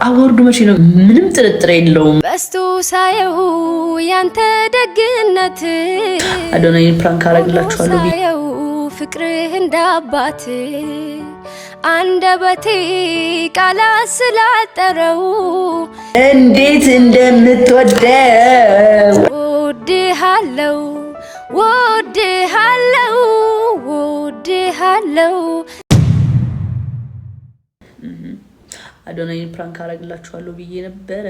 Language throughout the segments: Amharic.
አዋርዱ መቼ ነው? ምንም ጥርጥር የለውም። በስቶ ሳየው ያንተ ደግነት አዶናይን ፕራንክ አረግላችኋለሁ። ፍቅርህ እንዳባት አንደበቴ ቃላት ስላጠረው እንዴት እንደምትወደው ወድሃለው ወድሃለው ወድሃለው። አዶናይን ፕራንክ አረግላችኋለሁ ብዬ ነበረ።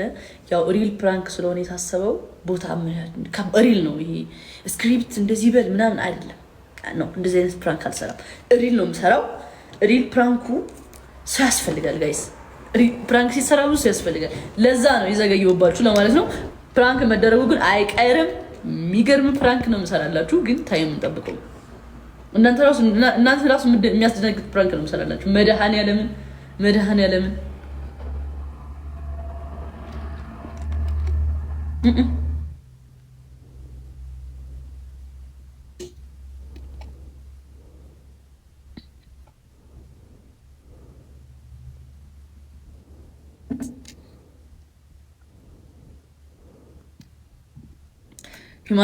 ያው ሪል ፕራንክ ስለሆነ የታሰበው ቦታ ሪል ነው። ይሄ ስክሪፕት እንደዚህ በል ምናምን አይደለም ነው። እንደዚህ አይነት ፕራንክ አልሰራም። ሪል ነው የምሰራው። ሪል ፕራንኩ ሰው ያስፈልጋል ጋይስ። ፕራንክ ሲሰራ ብዙ ሰው ያስፈልጋል። ለዛ ነው የዘገየሁባችሁ ለማለት ነው። ፕራንክ መደረጉ ግን አይቀርም። የሚገርም ፕራንክ ነው የምሰራላችሁ፣ ግን ታይም እንጠብቀው። እናንተ ራሱ የሚያስደነግጥ ፕራንክ ነው የምሰራላችሁ። መድኃኔዓለምን ሂማን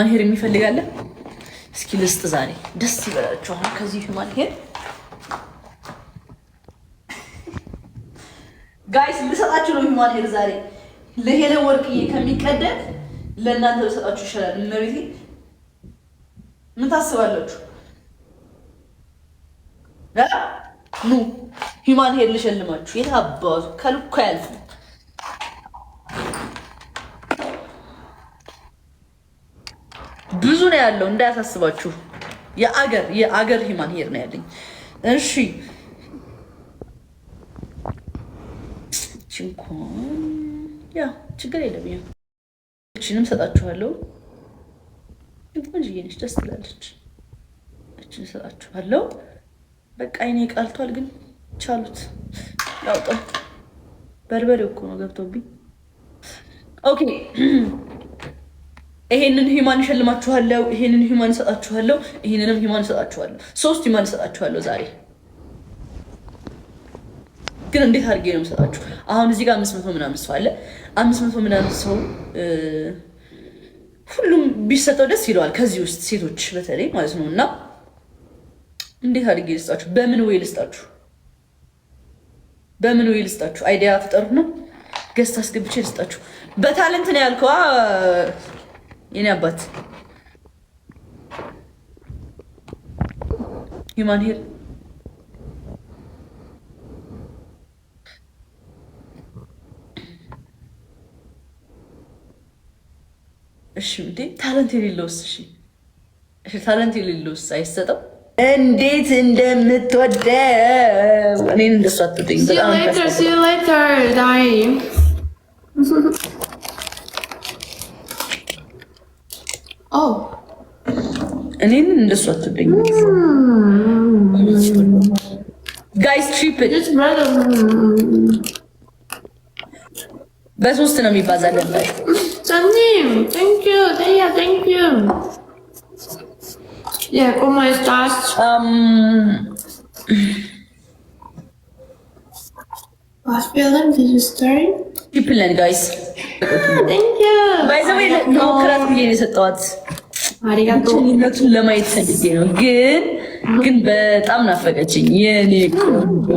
ሄር የሚፈልጋለ? እስኪ ልስጥ ዛሬ ደስ ይበላችሁ። አሁን ከዚህ ሂማን ሄር ጋይስ ልሰጣችሁ ነው። ሂማን ሄር ዛሬ ለሄለ ወርቅዬ ከሚቀደም ለእናንተ ልሰጣችሁ ይሻላል። እመቤቴ ምን ታስባላችሁ? ኑ ሂማን ሄር ልሸልማችሁ። የታባቱ ከልኩ ያልፍ ብዙ ነው ያለው፣ እንዳያሳስባችሁ። የአገር ሂማን ሄር ነው ያለኝ። እሺ እንኳን ያ ችግር የለም። እችንም ሰጣችኋለሁ። ቆንጆዬ ነች፣ ደስ ትላለች። እችን ሰጣችኋለሁ። በቃ አይኔ ቃልቷል፣ ግን ቻሉት። ያውጣው በርበሬው እኮ ነው ገብቶብኝ። ኦኬ ይሄንን ሂማን እሸልማችኋለሁ። ይሄንን ሂማን እሰጣችኋለሁ። ይሄንንም ሂማን እሰጣችኋለሁ። 3 ሂማን እሰጣችኋለሁ ዛሬ። ግን እንዴት አድርጌ ነው የምሰጣችሁ? አሁን እዚህ ጋር 500 ምናምን ሰው አለ። 500 ምናምን ሰው ሁሉም ቢሰጠው ደስ ይለዋል፣ ከዚህ ውስጥ ሴቶች በተለይ ማለት ነው። እና እንዴት አድርጌ ልስጣችሁ? በምን ወይ ልስጣችሁ? አይዲያ ፍጠሩ ነው። ገዝታ አስገብቼ ልስጣችሁ። በታለንት ነው ያልከዋ የኔ አባት። ሂማን ሄር እሺ እንዴ ታለንት የሌለውስ? እሺ ታለንት የሌለውስ አይሰጠው? እንዴት እንደምትወደው እኔን እንደሱ አትወደኝ። በጣም See you later, dying. Oh. እኔን እንደሱ አትወደኝ ጋይስ። ትሪፕል በ3 ነው የሚባዛለን። Sanim, thank you. Deya, thank you. Yeah, ¿cómo estás? Was feeling? Did you start? Triple guys. Thank you. By the way, no ክራት ብዬ ነው የሰጠኋት። አሪጋቶ እነቱን ለማየት ፈልጌ ነው፣ ግን በጣም ናፈቀችኝ። የኔ ቆንጆ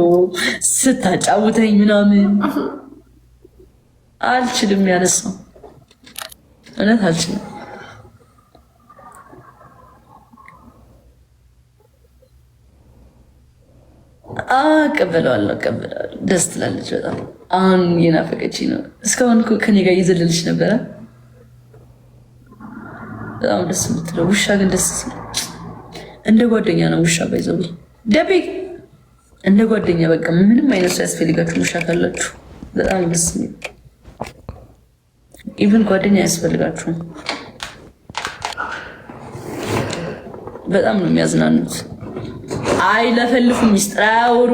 ስታጫውተኝ ምናምን አልችልም ያነሳው እውነት አልችልም። እቀበለዋለሁ። ደስ ትላለች በጣም። አሁን እየናፈቀችኝ ነው። እስካሁን እኮ ከኔ ጋር እየዘለለች ነበረ። በጣም ደስ የምትለው ውሻ ግን ደስ እንደ ጓደኛ ነው ውሻ። ባይዘው ደቤ እንደ ጓደኛ በቃ ምንም አይነት ሰው ያስፈልጋችሁ ውሻ ካላችሁ በጣም ደስ የሚል ኢቭን ጓደኛ ያስፈልጋችሁ። በጣም ነው የሚያዝናኑት። አይለፈልፉ፣ ሚስጥር አያወሩ።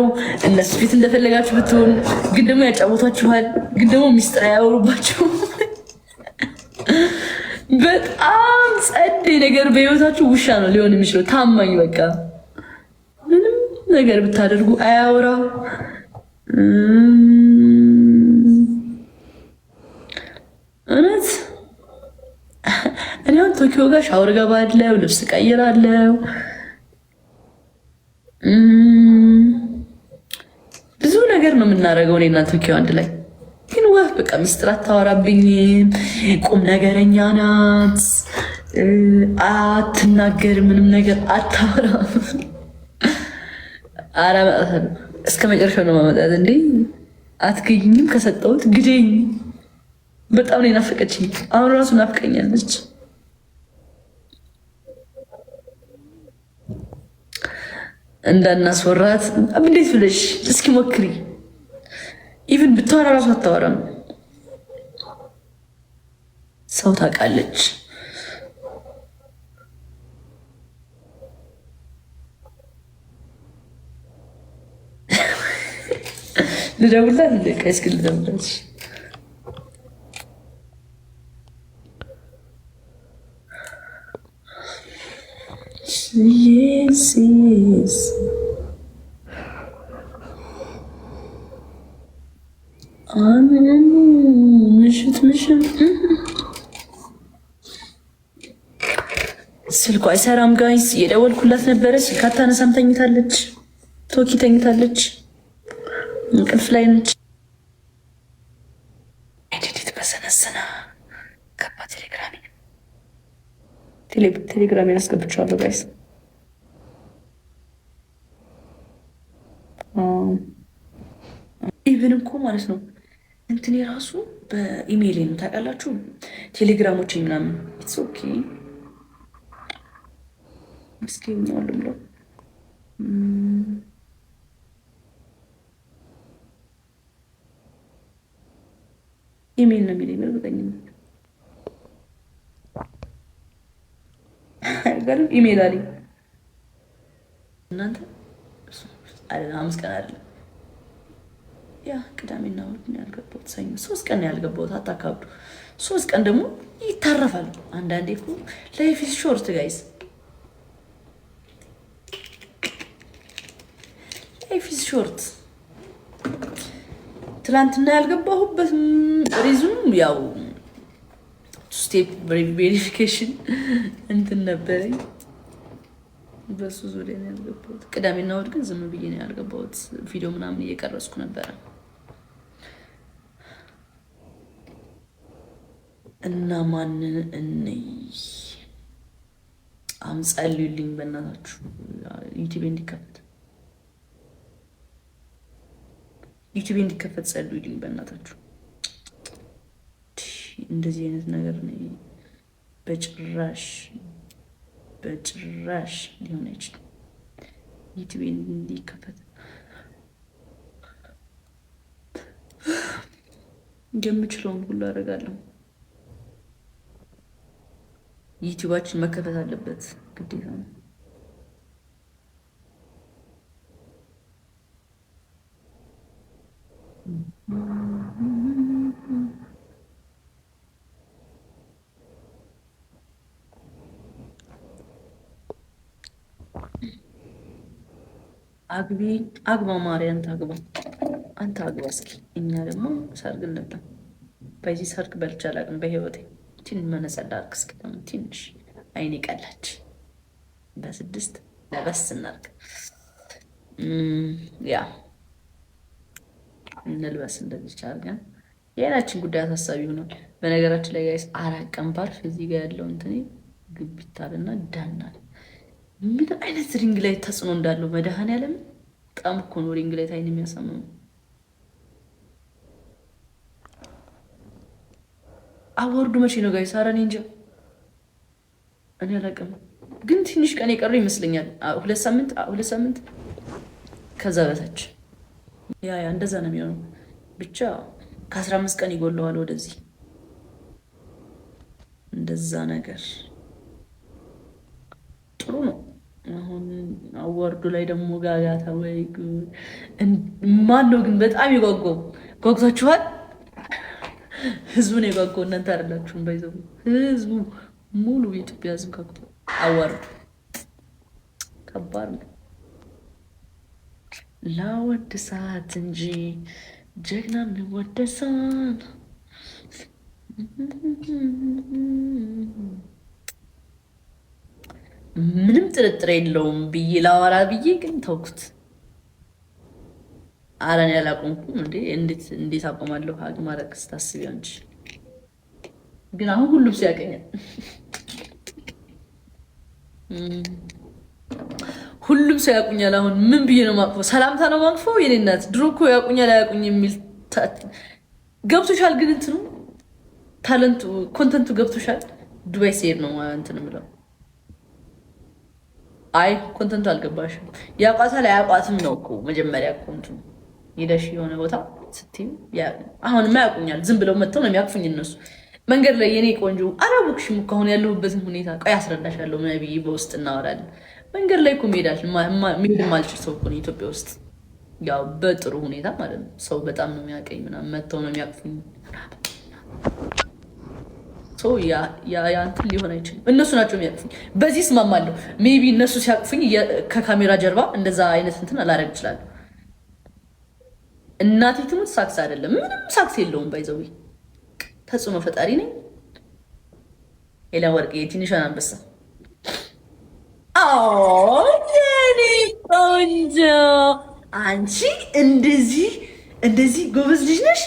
እነሱ ፊት እንደፈለጋችሁ ብትሆኑ፣ ግን ደግሞ ያጫወቷችኋል። ግን ደግሞ ሚስጥር አያወሩባችሁ። በጣም ጸዴ ነገር በህይወታችሁ ውሻ ነው ሊሆን የሚችለው። ታማኝ በቃ ምንም ነገር ብታደርጉ አያወራ። ቶኪዮ ጋር ሻወር ገባለሁ፣ ልብስ ቀይራለሁ። ብዙ ነገር ነው የምናደርገው እኔና ቶኪዮ አንድ ላይ። ግን ወፍ በቃ ሚስጥር አታወራብኝም። ቁም ነገረኛ ናት። አትናገር፣ ምንም ነገር አታወራም። አላመጣትም። እስከ መጨረሻው ነው ማመጣት። እንዴ አትገኝም፣ ከሰጠሁት ግደኝ። በጣም ነው ናፈቀችኝ። አሁን ራሱ ናፍቀኛለች። እንዳናስወራት እንዴት ብለሽ እስኪ ሞክሪ። ኢቭን ብታወራ ራሱ አታወራም። ሰው ታውቃለች። ልደውልላት እንደ ቀይስክ ልደውልላት። ምሽት ስልኳ አይሰራም ጋይስ። የደወልኩላት ነበረ፣ ስልክ አታነሳም። ተኝታለች። ቶኪ ተኝታለች፣ እንቅልፍ ላይ ነች። ኤዲት በሰነሰና ገባ። ቴሌግራሜን አስገብቼዋለሁ ጋይስ። ኢቨን እኮ ማለት ነው እንትን የራሱ በኢሜይል ነው ታውቃላችሁ። ቴሌግራሞች ምናምን ኢትስ ኦኬ መስኪኛዋል ብለው ኢሜይል ነው የሚለኝ በእርግጠኝ አይገርም። ኢሜይል አለኝ እናንተ አይደል? 5 ቀን አይደለም ያ ቅዳሜና እሑድ ነው ያልገባሁት። ሰኞ 3 ቀን ነው ያልገባሁት። አታካብዱ። 3 ቀን ደግሞ ይታረፋል። አንዳንዴ እኮ ላይፍ ኢዝ ሾርት ጋይስ፣ ላይፍ ኢዝ ሾርት። ትላንትና ያልገባሁበት ሪዝኑ ያው ስቴፕ ቬሪፊኬሽን እንትን ነበረኝ። በሱ ዙሪያ ነው ያልገባሁት። ቅዳሜና እሑድ ግን ዝም ብዬ ነው ያልገባሁት። ቪዲዮ ምናምን እየቀረጽኩ ነበረ እና ማንን እንይ ጸልዩልኝ በእናታችሁ ዩቲዩብ እንዲከፈት ጸልዩልኝ በእናታችሁ። እንደዚህ አይነት ነገር ነው በጭራሽ ሊሆን አይችልም። ዩቲዩብ እንዲከፈት የምችለውን ሁሉ አደርጋለሁ። ዩቲዩባችን መከፈት አለበት ግዴታ ነው። አግባ ማርያም ታግባ፣ አንተ አግባ እስኪ። እኛ ደግሞ ሰርግ እንብላ። በዚህ ሰርግ በልቼ አላውቅም በህይወቴ። መነጸላ አድርግ እስኪ ደግሞ ትንሽ አይኔ ቀላች። በ6 ለበስ እናድርግ። ያ እንልበስ እንደዚህ አድርገን የአይናችን ጉዳይ አሳሳቢ ሆኗል። በነገራችን ላይ ጋይስ 4 ቀን ባርፍ እዚህ ጋር ያለው እንትን ግቢታልና ዳናል። ምን አይነት ሪንግ ላይ ተጽዕኖ እንዳለው መድኃኔዓለም በጣም እኮ ነው ሪንግ ላይ አይን የሚያሳምመው። አዋርዱ መቼ ነው ጋይስ? ኧረ እኔ እንጃ፣ እኔ አላውቅም። ግን ትንሽ ቀን የቀሩ ይመስለኛል። 2 ሳምንት ከዛ በታች ያ እንደዛ ነው የሚሆነው። ብቻ ከ15 ቀን ይጎለዋል ወደዚህ እንደዛ ነገር ጥሩ ነው። አሁን አዋርዱ ላይ ደግሞ ጋጋታ ወይ ማን ነው ግን በጣም የጓጓው? ጓጉታችኋል? ህዝቡ ነው የጓጓው፣ እናንተ አይደላችሁም። ባይዘው ህዝቡ ሙሉ የኢትዮጵያ ህዝብ ጓጉቷል። አዋርዱ ከባድ ነው። ላወድሳት እንጂ ጀግናም ወደሳን ምንም ጥርጥር የለውም ብዬ ላወራ ብዬ ግን ተውኩት። አረን ያላቆምኩም እንዴ እንዴት አቆማለሁ? ሀግ ማድረግ ስታስቢ አንቺ ግን አሁን ሁሉም ሰው ያቀኛል። ሁሉም ሰው ያቁኛል። አሁን ምን ብዬ ነው ማቅፈው? ሰላምታ ነው ማቅፈው? የኔ እናት ድሮ እኮ ያቁኛል አያቁኝ የሚል ገብቶሻል። ግን እንትኑ ታለንቱ ኮንተንቱ ገብቶሻል። ዱባይ ሲሄድ ነው እንትን የምለው። አይ ኮንተንቱ አልገባሽም። ያቋታል አያቋትም ነው እኮ መጀመሪያ እኮ እንትኑ ሄደሽ የሆነ ቦታ ስትይው አሁንማ ያቁኛል። ዝም ብለው መጥተው ነው የሚያቅፉኝ እነሱ መንገድ ላይ። የኔ ቆንጆ አላወቅሽም እኮ አሁን ያለሁበትን ሁኔታ። ቆይ አስረዳሻለሁ ብዬ በውስጥ እናወራለን። መንገድ ላይ እኮ መሄድ ማልችል ሰው እኮ ነው ኢትዮጵያ ውስጥ፣ ያው በጥሩ ሁኔታ ማለት ነው። ሰው በጣም ነው የሚያቀኝ ምናምን መጥተው ነው የሚያቅፉኝ። እንትን ሊሆን አይችልም። እነሱ ናቸው የሚያቅፉኝ። በዚህ እስማማለሁ። ሜይ ቢ እነሱ ሲያቅፉኝ ከካሜራ ጀርባ እንደዛ አይነት እንትን አላረግ እችላለሁ። እናቴ ትሙት ሳክስ አይደለም፣ ምንም ሳክስ የለውም። ባይዘዊ ተጽዕኖ ፈጣሪ ነኝ። ሌላ ወርቅ የትንሿን አንበሳ የኔ ቆንጆ አንቺ እንደዚህ ጎበዝ ልጅ ነሽ።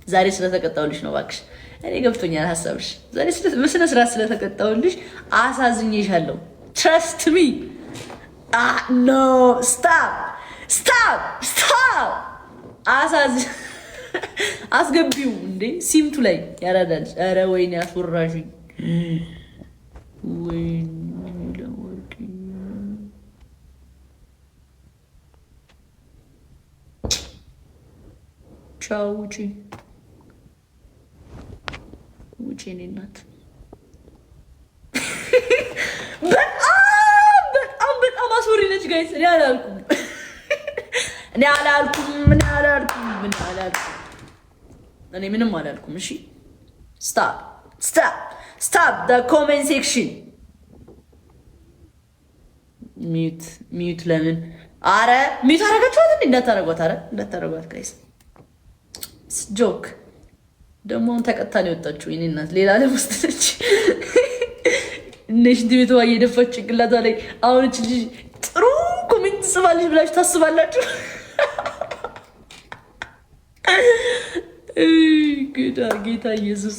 ዛሬ ስለተቀጣሁልሽ ነው እባክሽ። እኔ ገብቶኛል ሀሳብሽ። ዛሬ በስነ ስርዓት ስለተቀጣሁልሽ አሳዝኜሻለሁ። ትረስት ሚ ኖ ስታፕ አስገቢው እንዴ ሲምቱ ላይ ያራዳል። ኧረ ወይኔ አስወራሽኝ። ቻው ውጪ እኔ እናት። በጣም አስወሪ ነች ጋይስ። እኔ ምንም አላልኩም። እሺ ስታፕ the comment section ሚዩት ለምን? አረ ሚዩት አረጋችኋት እንዴ? እንዳታረጓት ጋይስ። ጆክ ደግሞ ተቀጣን የወጣችሁ የኔ እናት ሌላ ዓለም ውስጥ ነች። ሽንት ቤቷ እየደፋች ጭንቅላቷ ላይ አሁን እች ልጅ ጥሩ ኮሜንት ጽፋለች ብላችሁ ታስባላችሁ? ጌታ ኢየሱስ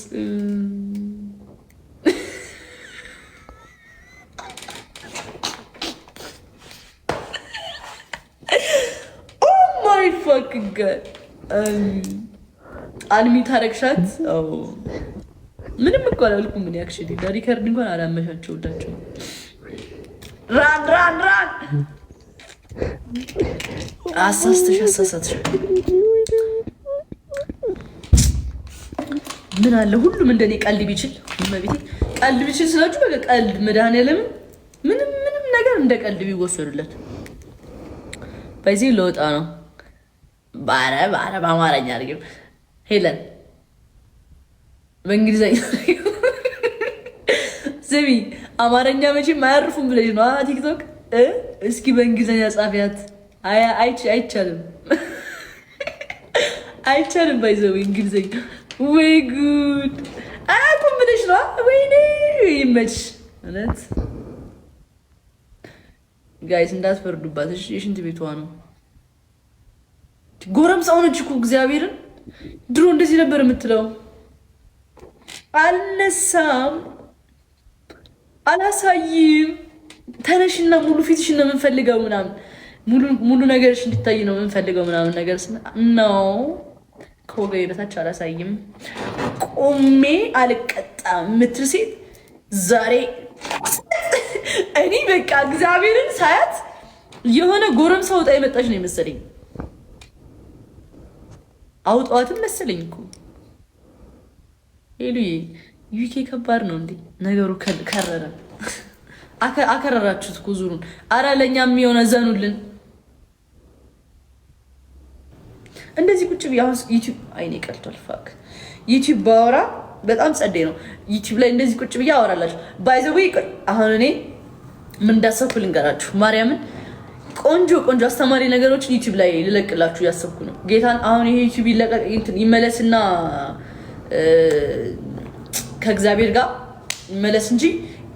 ኦ ማይ ፋኪንግ ጋድ አንሚ ታረክሻት። ምንም እኮ አላልኩም። ምን ያክሽዲ ሪከርድ እንኳን አላመቻቸውላቸው። ራን አሳሳትሽ። ምን አለ ሁሉም እንደኔ ቀልድ ቢችል ስላችሁ በቃ ቀልድ መድኃኒዓለም ምንም ነገር እንደ ቀልድ ቢወሰዱለት። በዚህ ለወጣ ነው። በአማርኛ አድርጌው ሄለን በእንግሊዝኛ ስሚ፣ አማርኛ መቼም አያርፉም ብለሽ ነው ቲክቶክ። እስኪ በእንግሊዝኛ ጻፊያት። አይቻልም ባይዘው እንግሊዝኛ። ወይ ጉድ አያውቁም ብለሽ ነው። ወይኔ ይመችሽ። እውነት ጋይስ እንዳትፈርዱባት እሺ። የሽንት ቤቷ ነው። ጎረምሳ ሆነች እኮ እግዚአብሔርን። ድሮ እንደዚህ ነበር የምትለው። አልነሳም፣ አላሳይም፣ ተነሽና ሙሉ ፊትሽን ነው የምንፈልገው ምናምን፣ ሙሉ ነገርሽ እንዲታይ ነው የምንፈልገው ምናምን ነገር ነው። ከወገቤ በታች አላሳይም፣ ቆሜ አልቀጣም የምትል ሴት ዛሬ እኔ በቃ እግዚአብሔርን ሳያት የሆነ ጎረምሳ ወጣ የመጣች ነው የመሰለኝ። አውጣዋትም መሰለኝ እኮ ሄሉዬ። ዩኬ ከባድ ነው እንዴ ነገሩ? ከረረ አከረራችሁት እኮ ዙሩን። አረ ለእኛም የሆነ ዘኑልን። እንደዚህ ቁጭ ብዬ አሁን ዩቲዩብ አይኔ ቀልቷል። ፋክ ዩቲዩብ ባወራ በጣም ጸዴ ነው። ዩቲዩብ ላይ እንደዚህ ቁጭ ብዬ አወራላችሁ። ባይ ዘ ዌይ አሁን እኔ ምን እንዳሰብኩ ልንገራችሁ። ማርያምን ቆንጆ አስተማሪ ነገሮችን ዩቲዩብ ላይ ልለቅላችሁ ያሰብኩ ነው። ጌታን አሁን ይሄ ዩቲዩብ ይመለስና ከእግዚአብሔር ጋር ይመለስ እንጂ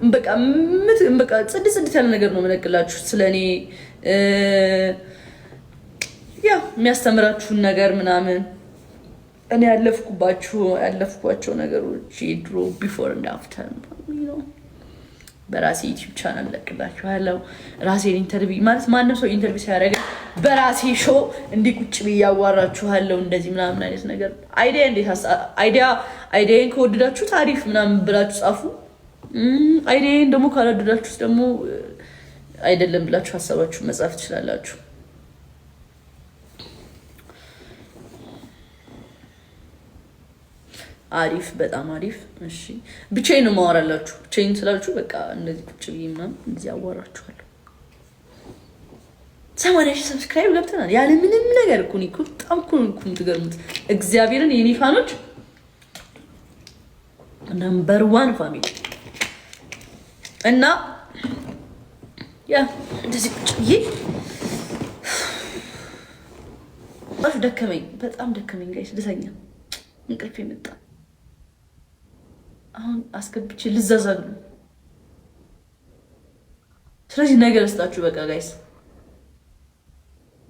በቃ ጽድት ያለ ነገር ነው የምለቅላችሁ ስለኔ ያ የሚያስተምራችሁን ነገር ምናምን እኔ ያለፍኳቸው ነገሮች ድሮ ቢፎር እና አፍተር ነው። በራሴ ዩቲዩብ ቻናል ለቅላችኋለሁ። ራሴን ኢንተርቪው ማለት ማንም ሰው ኢንተርቪው ሲያደርግ በራሴ ሾው እንዲህ ቁጭ ብዬ ያዋራችኋለሁ እንደዚህ ምናምን አይነት ነገር አይዲያን ከወደዳችሁ ታሪፍ ምናምን ብላችሁ ጻፉ። አይዲያን ደግሞ ካላወደዳችሁት ደግሞ አይደለም ብላችሁ ሀሳባችሁ መጻፍ ትችላላችሁ። አሪፍ በጣም አሪፍ። እሺ ብቻዬን ነው የማወራላችሁ። ብቻዬን ስላችሁ በቃ እንደዚህ ቁጭ ብዬ ምናምን እንደዚህ አዋራችኋለሁ። 80,000 ሰብስክራይብ ገብተናል ያለ ምንም ነገር እኮ ነው። በጣም እኮ ነው የምትገርሙት። እግዚአብሔርን የኔ ፋኖች ነምበር 1 ፋሚሊ እና ያ እንደዚህ ቁጭ ብዬ ደከመኝ፣ በጣም ደከመኝ ጋይስ። ልተኛ እንቅልፍ የመጣ አሁን አስገብቼ ልዛዛግ ነው። ስለዚህ ነገር እስታችሁ በቃ ጋይስ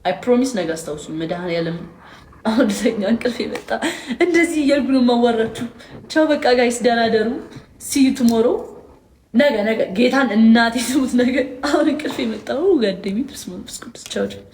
አይ ፕሮሚስ ነገር አስታውሱኝ። መድኃኒዓለም አሁን ልተኛ እንቅልፍ የመጣ እንደዚህ እያልኩ ነው የማዋራችሁ። ቻው በቃ ጋይስ ደህና ደሩ። ሲ ዩ ቱሞሮ። ነገ ጌታን እናቴ ስሙት። ነገ አሁን እንቅልፍ የመጣው ጋደሚ ተስማምስኩት። ቻው ቻው።